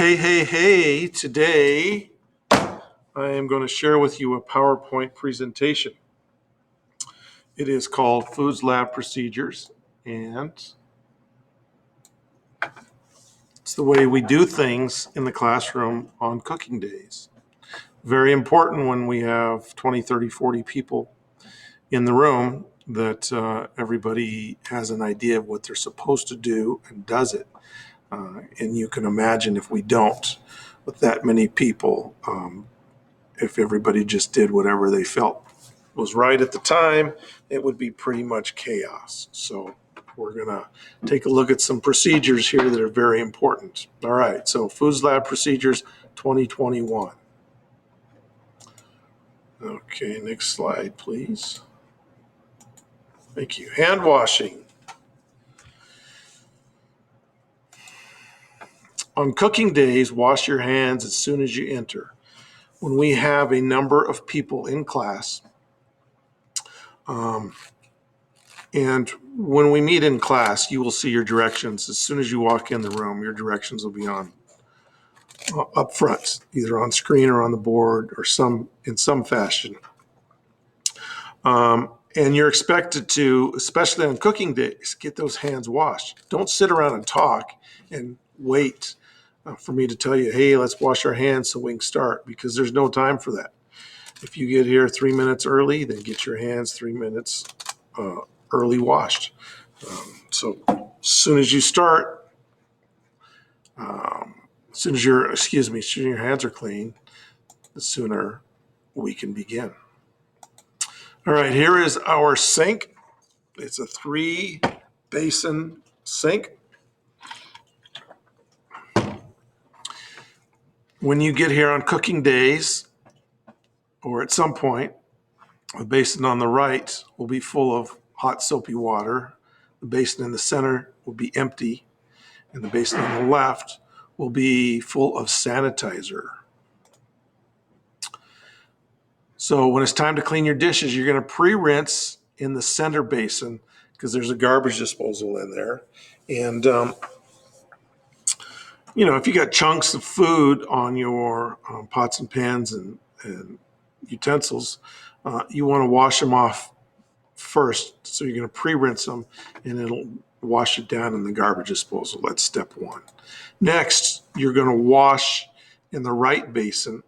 Hey, today I am going to share with you a PowerPoint presentation. It is called Foods Lab Procedures, and it's the way we do things in the classroom on cooking days. Very important when we have 20, 30, 40 people in the room that everybody has an idea of what they're supposed to do and does it. And you can imagine if we don't, with that many people, if everybody just did whatever they felt was right at the time, it would be pretty much chaos. So we're going to take a look at some procedures here that are very important. All right, so Foods Lab Procedures 2021. Okay, next slide, please. Thank you. Hand washing. On cooking days, wash your hands as soon as you enter. When we have a number of people in class, and when we meet in class, you will see your directions. As soon as you walk in the room, your directions will be on up front, either on screen or on the board or in some fashion. And you're expected to, especially on cooking days, get those hands washed. Don't sit around and talk and wait for me to tell you, hey, let's wash our hands so we can start, because there's no time for that. If you get here 3 minutes early, then get your hands 3 minutes early washed. So as soon as you start, as soon as your hands are clean, the sooner we can begin. All right, here is our sink. It's a 3-basin sink. When you get here on cooking days, or at some point, the basin on the right will be full of hot soapy water. The basin in the center will be empty, and the basin on the left will be full of sanitizer. So when it's time to clean your dishes, you're going to pre-rinse in the center basin because there's a garbage disposal in there. And, if you got chunks of food on your pots and pans and utensils, you want to wash them off first. So you're going to pre-rinse them, and it'll wash it down in the garbage disposal. That's step one. Next, you're going to wash in the right basin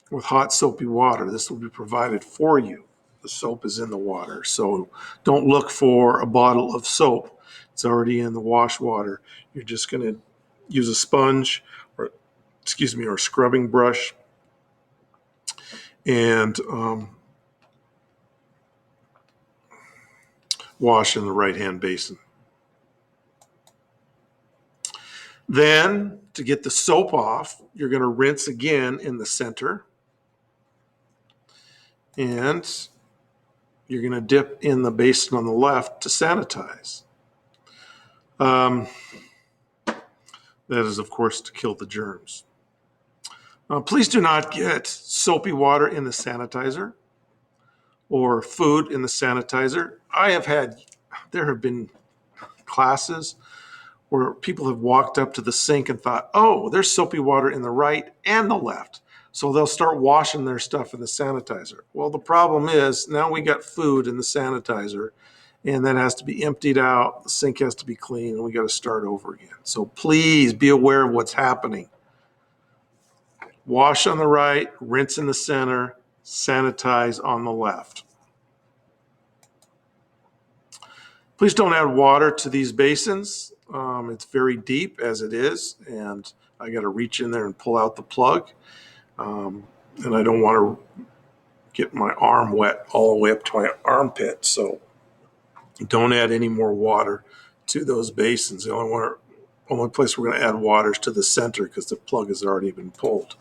with hot soapy water. This will be provided for you. The soap is in the water. So don't look for a bottle of soap. It's already in the wash water. You're just going to use a sponge or scrubbing brush and wash in the right-hand basin. Then, to get the soap off, you're going to rinse again in the center. And you're going to dip in the basin on the left to sanitize. That is, of course, to kill the germs. Please do not get soapy water in the sanitizer or food in the sanitizer. There have been classes where people have walked up to the sink and thought, oh, there's soapy water in the right and the left. So they'll start washing their stuff in the sanitizer. Well, the problem is now we got food in the sanitizer, and that has to be emptied out. The sink has to be clean, and we got to start over again. So please be aware of what's happening. Wash on the right, rinse in the center, sanitize on the left. Please don't add water to these basins. It's very deep as it is, and I got to reach in there and pull out the plug. And I don't want to get my arm wet all the way up to my armpit. So don't add any more water to those basins. The only place we're going to add water is to the center because the plug has already been pulled.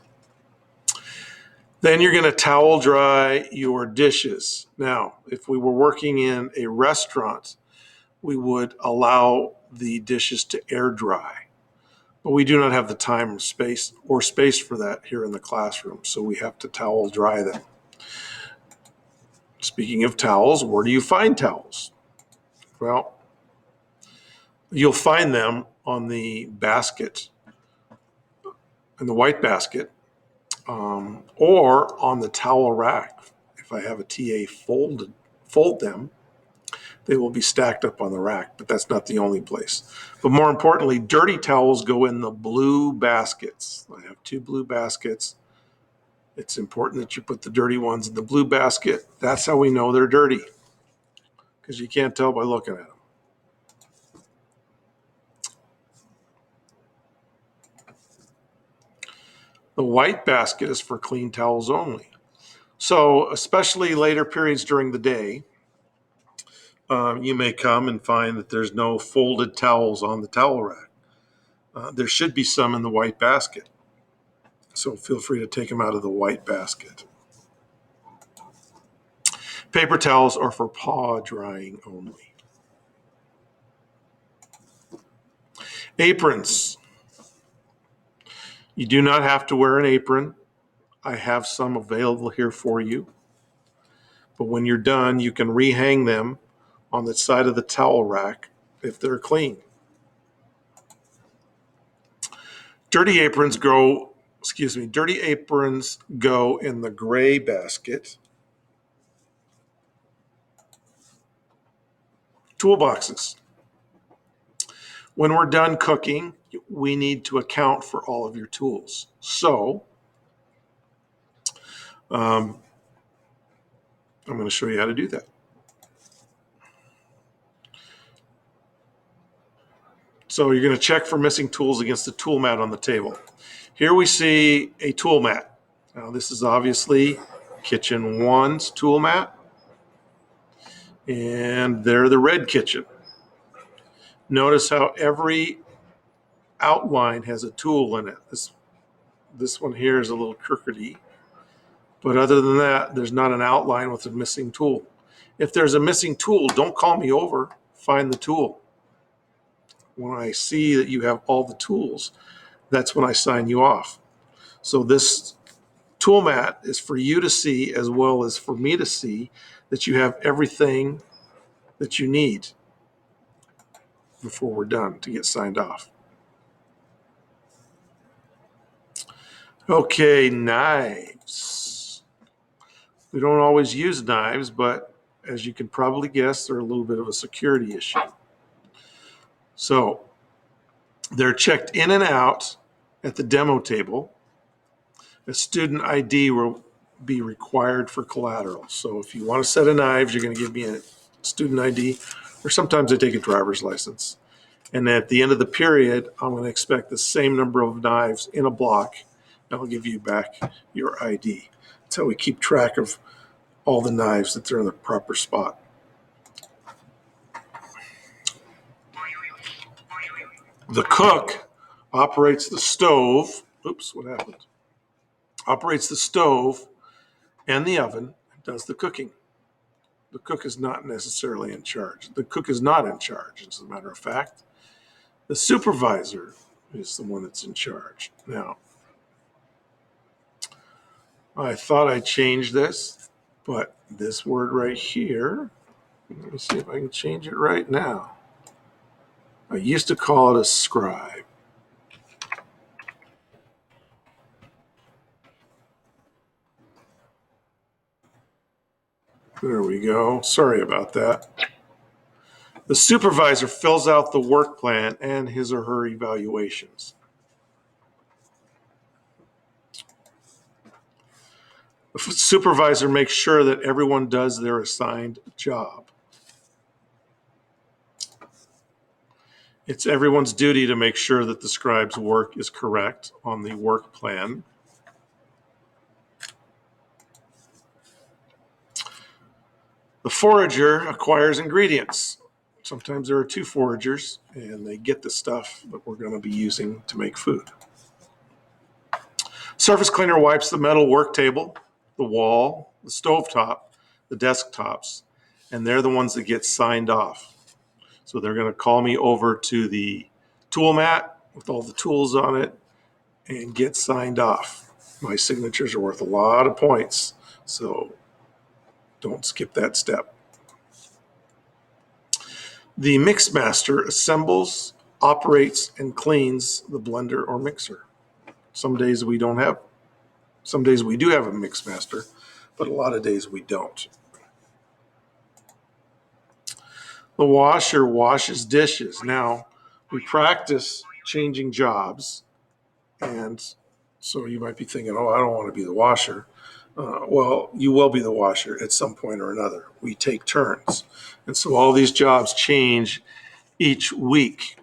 Then you're going to towel dry your dishes. Now, if we were working in a restaurant, we would allow the dishes to air dry. But we do not have the time or space for that here in the classroom, so we have to towel dry them. Speaking of towels, where do you find towels? Well, you'll find them on the basket in the white basket, or on the towel rack. If I have a TA fold them, they will be stacked up on the rack, but that's not the only place. But more importantly, dirty towels go in the blue baskets. I have 2 blue baskets. It's important that you put the dirty ones in the blue basket. That's how we know they're dirty, because you can't tell by looking at them. The white basket is for clean towels only. So, especially later periods during the day, you may come and find that there's no folded towels on the towel rack. There should be some in the white basket. So feel free to take them out of the white basket. Paper towels are for paw drying only. Aprons. You do not have to wear an apron. I have some available here for you. But when you're done, you can rehang them on the side of the towel rack if they're clean. Dirty aprons go in the gray basket. Toolboxes. When we're done cooking, we need to account for all of your tools. So, I'm going to show you how to do that. So you're going to check for missing tools against the tool mat on the table. Here we see a tool mat. Now this is obviously kitchen 1's tool mat. And they're the red kitchen. Notice how every outline has a tool in it. This one here is a little crookedy. But other than that, there's not an outline with a missing tool. If there's a missing tool, don't call me over. Find the tool. When I see that you have all the tools, that's when I sign you off. So this tool mat is for you to see as well as for me to see that you have everything that you need before we're done to get signed off. Okay, knives. We don't always use knives, but as you can probably guess, they're a little bit of a security issue. So they're checked in and out at the demo table. A student ID will be required for collateral. So if you want a set of knives, you're going to give me a student ID, or sometimes I take a driver's license. And at the end of the period, I'm going to expect the same number of knives in a block, and I'll give you back your ID. That's how we keep track of all the knives that they're in the proper spot. The cook operates the stove. Oops, what happened? Operates the stove and the oven and does the cooking. The cook is not necessarily in charge. The cook is not in charge, as a matter of fact. The supervisor is the one that's in charge. Now, I thought I changed this, but this word right here, let me see if I can change it right now. I used to call it a scribe. There we go. Sorry about that. The supervisor fills out the work plan and his or her evaluations. The supervisor makes sure that everyone does their assigned job. It's everyone's duty to make sure that the scribe's work is correct on the work plan. The forager acquires ingredients. Sometimes there are 2 foragers, and they get the stuff that we're going to be using to make food. Surface cleaner wipes the metal work table, the wall, the stovetop, the desktops, and they're the ones that get signed off. So they're going to call me over to the tool mat with all the tools on it and get signed off. My signatures are worth a lot of points, so don't skip that step. The mix master assembles, operates, and cleans the blender or mixer. Some days we don't have, some days we do have a mix master, but a lot of days we don't. The washer washes dishes. Now, we practice changing jobs, and so you might be thinking, oh, I don't want to be the washer. Well, you will be the washer at some point or another. We take turns. And so all these jobs change each week.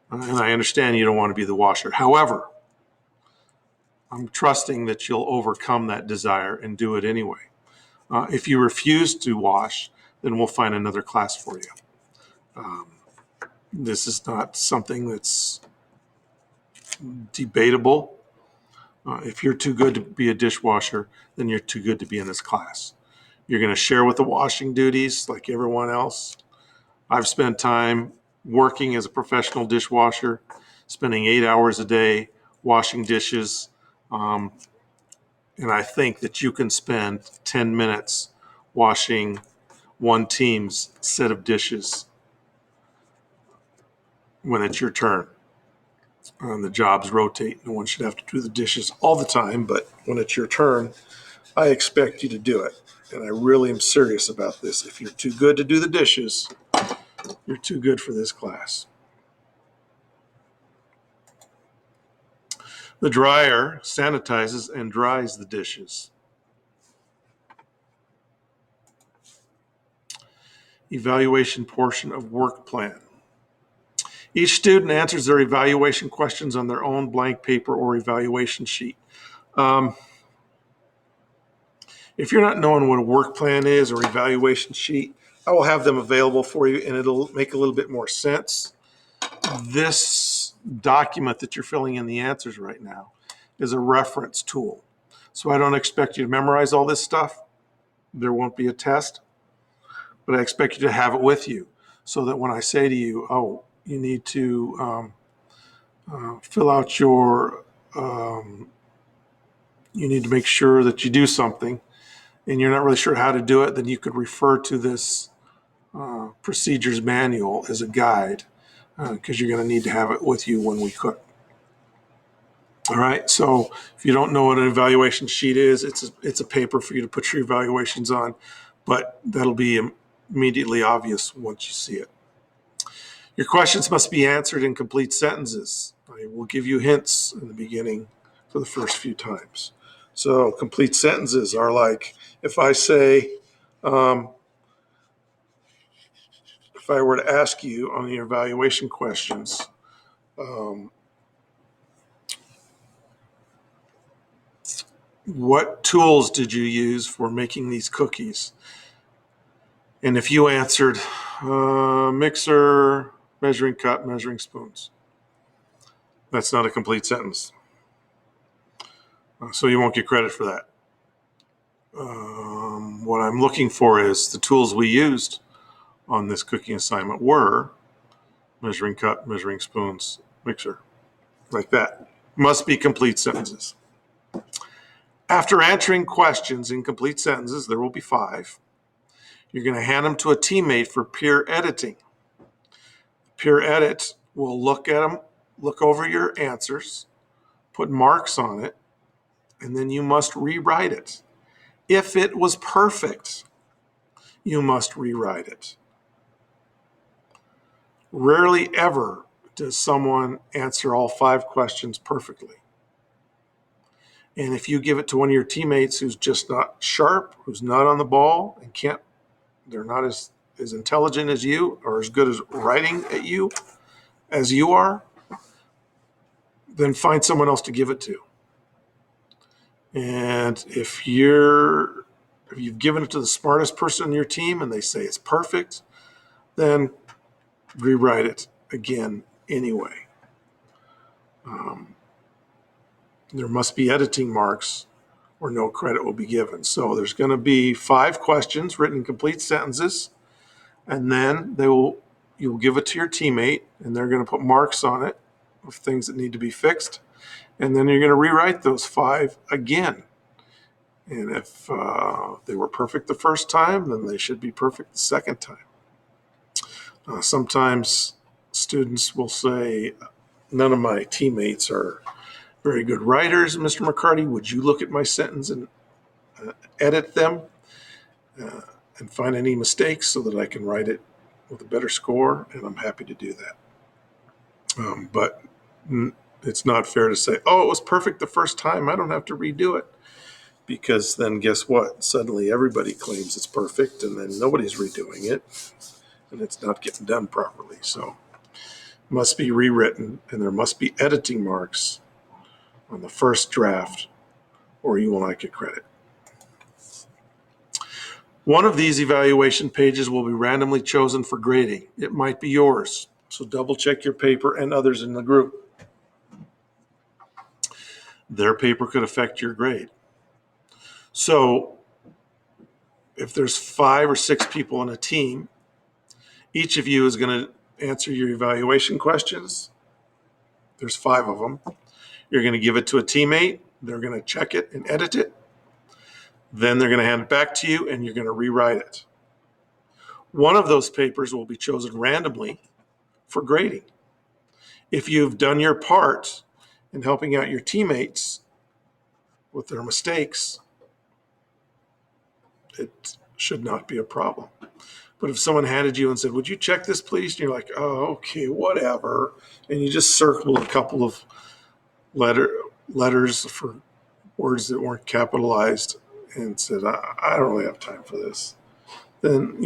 And I understand you don't want to be the washer. However, I'm trusting that you'll overcome that desire and do it anyway. If you refuse to wash, then we'll find another class for you. This is not something that's debatable. If you're too good to be a dishwasher, then you're too good to be in this class. You're going to share with the washing duties like everyone else. I've spent time working as a professional dishwasher, spending 8 hours a day washing dishes. And I think that you can spend 10 minutes washing one team's set of dishes when it's your turn. The jobs rotate. No one should have to do the dishes all the time, but when it's your turn, I expect you to do it. And I really am serious about this. If you're too good to do the dishes, you're too good for this class. The dryer sanitizes and dries the dishes. Evaluation portion of work plan. Each student answers their evaluation questions on their own blank paper or evaluation sheet. If you're not knowing what a work plan is or evaluation sheet, I will have them available for you and it'll make a little bit more sense. This document that you're filling in the answers right now is a reference tool. So I don't expect you to memorize all this stuff. There won't be a test, but I expect you to have it with you so that when I say to you, oh, you need to fill out your, you need to make sure that you do something and you're not really sure how to do it, then you could refer to this procedures manual as a guide because you're going to need to have it with you when we cook. All right, so if you don't know what an evaluation sheet is, it's a paper for you to put your evaluations on, but that'll be immediately obvious once you see it. Your questions must be answered in complete sentences. I will give you hints in the beginning for the first few times. So complete sentences are like, if I say, if I were to ask you on the evaluation questions, what tools did you use for making these cookies? And if you answered mixer, measuring cup, measuring spoons, that's not a complete sentence. So you won't get credit for that. What I'm looking for is the tools we used on this cooking assignment were measuring cup, measuring spoons, mixer, like that. Must be complete sentences. After answering questions in complete sentences, there will be 5. You're going to hand them to a teammate for peer editing. Peer edit will look at them, look over your answers, put marks on it, and then you must rewrite it. If it was perfect, you must rewrite it. Rarely ever does someone answer all 5 questions perfectly. And if you give it to one of your teammates who's just not sharp, who's not on the ball, and they're not as intelligent as you or as good as writing at you as you are, then find someone else to give it to. And if you've given it to the smartest person on your team and they say it's perfect, then rewrite it again anyway. There must be editing marks or no credit will be given. So there's going to be 5 questions written in complete sentences, and then you'll give it to your teammate, and they're going to put marks on it of things that need to be fixed, and then you're going to rewrite those 5 again. And if they were perfect the first time, then they should be perfect the second time. Sometimes students will say, none of my teammates are very good writers, Mr. McCarty. Would you look at my sentence and edit them uh, and find any mistakes so that I can write it with a better score? And I'm happy to do that. But it's not fair to say, oh, it was perfect the first time, I don't have to redo it. Because then guess what? Suddenly everybody claims it's perfect and then nobody's redoing it and it's not getting done properly. So it must be rewritten and there must be editing marks on the first draft or you will not get credit. One of these evaluation pages will be randomly chosen for grading. It might be yours, so double check your paper and others in the group. Their paper could affect your grade. So if there's 5 or 6 people in a team, each of you is going to answer your evaluation questions. There's 5 of them. You're going to give it to a teammate. They're going to check it and edit it. Then they're going to hand it back to you and you're going to rewrite it. One of those papers will be chosen randomly for grading. If you've done your part in helping out your teammates with their mistakes, it should not be a problem. But if someone handed you and said, would you check this please? And you're like, oh, okay, whatever. And you just circled a couple of letters for words that weren't capitalized and said, I don't really have time for this. Then,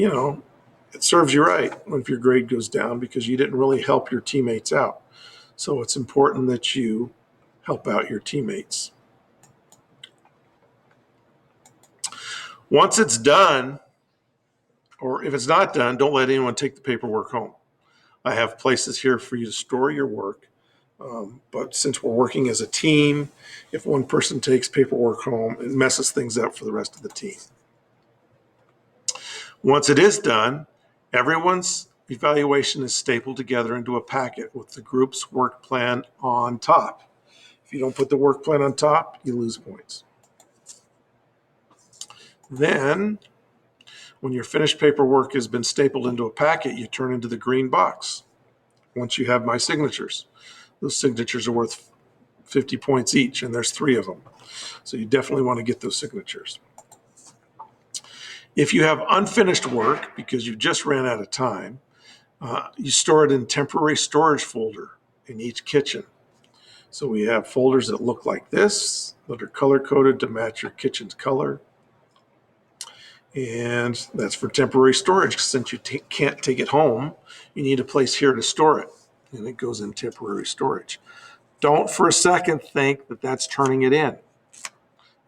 it serves you right if your grade goes down because you didn't really help your teammates out. So it's important that you help out your teammates. Once it's done, or if it's not done, don't let anyone take the paperwork home. I have places here for you to store your work. But since we're working as a team, if one person takes paperwork home, it messes things up for the rest of the team. Once it is done, everyone's evaluation is stapled together into a packet with the group's work plan on top. If you don't put the work plan on top, you lose points. Then, when your finished paperwork has been stapled into a packet, you turn into the green box. Once you have my signatures, those signatures are worth 50 points each, and there's 3 of them. So you definitely want to get those signatures. If you have unfinished work because you just ran out of time, you store it in temporary storage folder in each kitchen. So we have folders that look like this, that are color-coded to match your kitchen's color. And that's for temporary storage. Since you can't take it home, you need a place here to store it. And it goes in temporary storage. Don't for a second think that that's turning it in.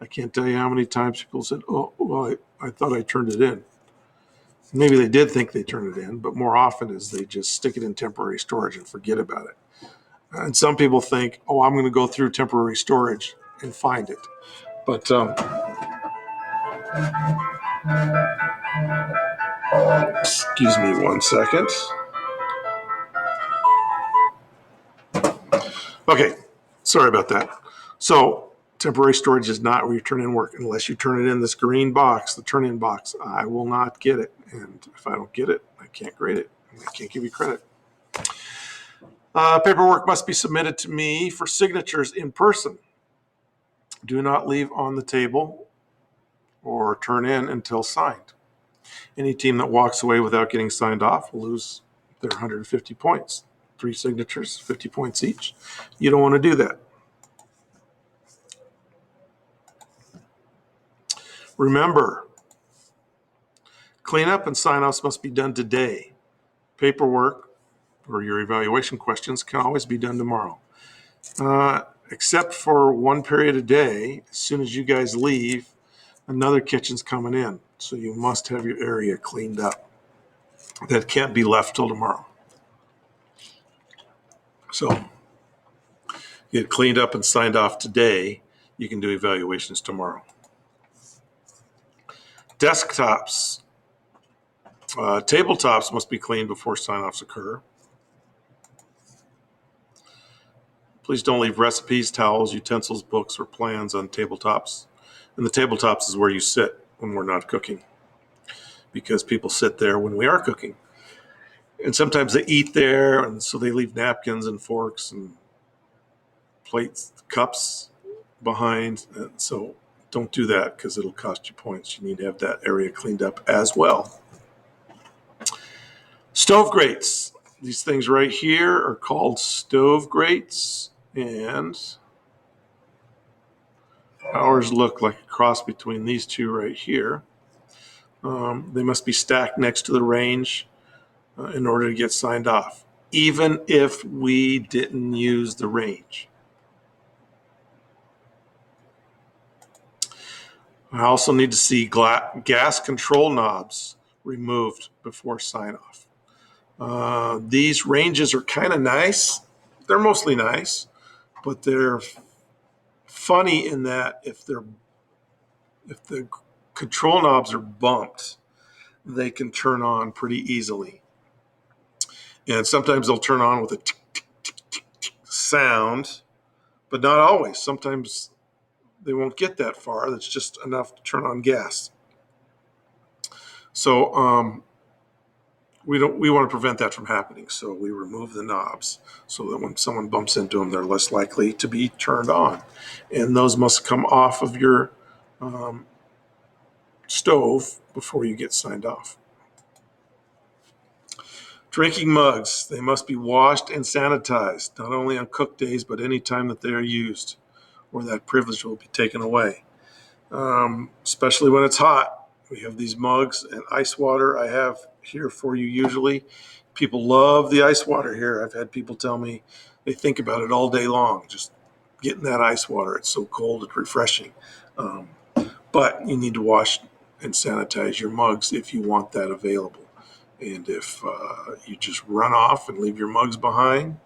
I can't tell you how many times people said, oh, well, I thought I turned it in. Maybe they did think they turned it in, but more often is they just stick it in temporary storage and forget about it. And some people think, oh, I'm going to go through temporary storage and find it. But excuse me one second. Okay, sorry about that. So temporary storage is not where you turn in work unless you turn it in this green box, the turn-in box. I will not get it. And if I don't get it, I can't grade it. I can't give you credit. Paperwork must be submitted to me for signatures in person. Do not leave on the table or turn in until signed. Any team that walks away without getting signed off will lose their 150 points. 3 signatures, 50 points each. You don't want to do that. Remember, cleanup and sign-offs must be done today. Paperwork or your evaluation questions can always be done tomorrow. Except for one period a day, as soon as you guys leave, another kitchen's coming in. So you must have your area cleaned up. That can't be left till tomorrow. So get cleaned up and signed off today. You can do evaluations tomorrow. Desktops. Tabletops must be cleaned before sign-offs occur. Please don't leave recipes, towels, utensils, books, or plans on tabletops. And the tabletops is where you sit when we're not cooking, because people sit there when we are cooking. And sometimes they eat there, and so they leave napkins and forks and plates, cups behind. So don't do that because it'll cost you points. You need to have that area cleaned up as well. Stove grates. These things right here are called stove grates, and ours look like a cross between these two right here. They must be stacked next to the range in order to get signed off, even if we didn't use the range. I also need to see gas control knobs removed before sign off. These ranges are kind of nice. They're mostly nice, but they're funny in that if the control knobs are bumped, they can turn on pretty easily. And sometimes they'll turn on with a tick, tick, tick, tick, tick sound, but not always. Sometimes they won't get that far. That's just enough to turn on gas. So we want to prevent that from happening. So we remove the knobs so that when someone bumps into them, they're less likely to be turned on. And those must come off of your stove before you get signed off. Drinking mugs, they must be washed and sanitized, not only on cook days, but any time that they are used, or that privilege will be taken away. Especially when it's hot. We have these mugs and ice water I have here for you usually. People love the ice water here. I've had people tell me they think about it all day long, just getting that ice water. It's so cold, it's refreshing. But you need to wash and sanitize your mugs if you want that available. And if you just run off and leave your mugs behind,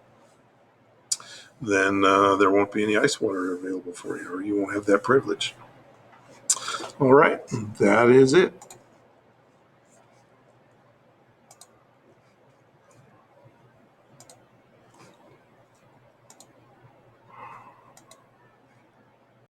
then there won't be any ice water available for you, or you won't have that privilege. All right, that is it.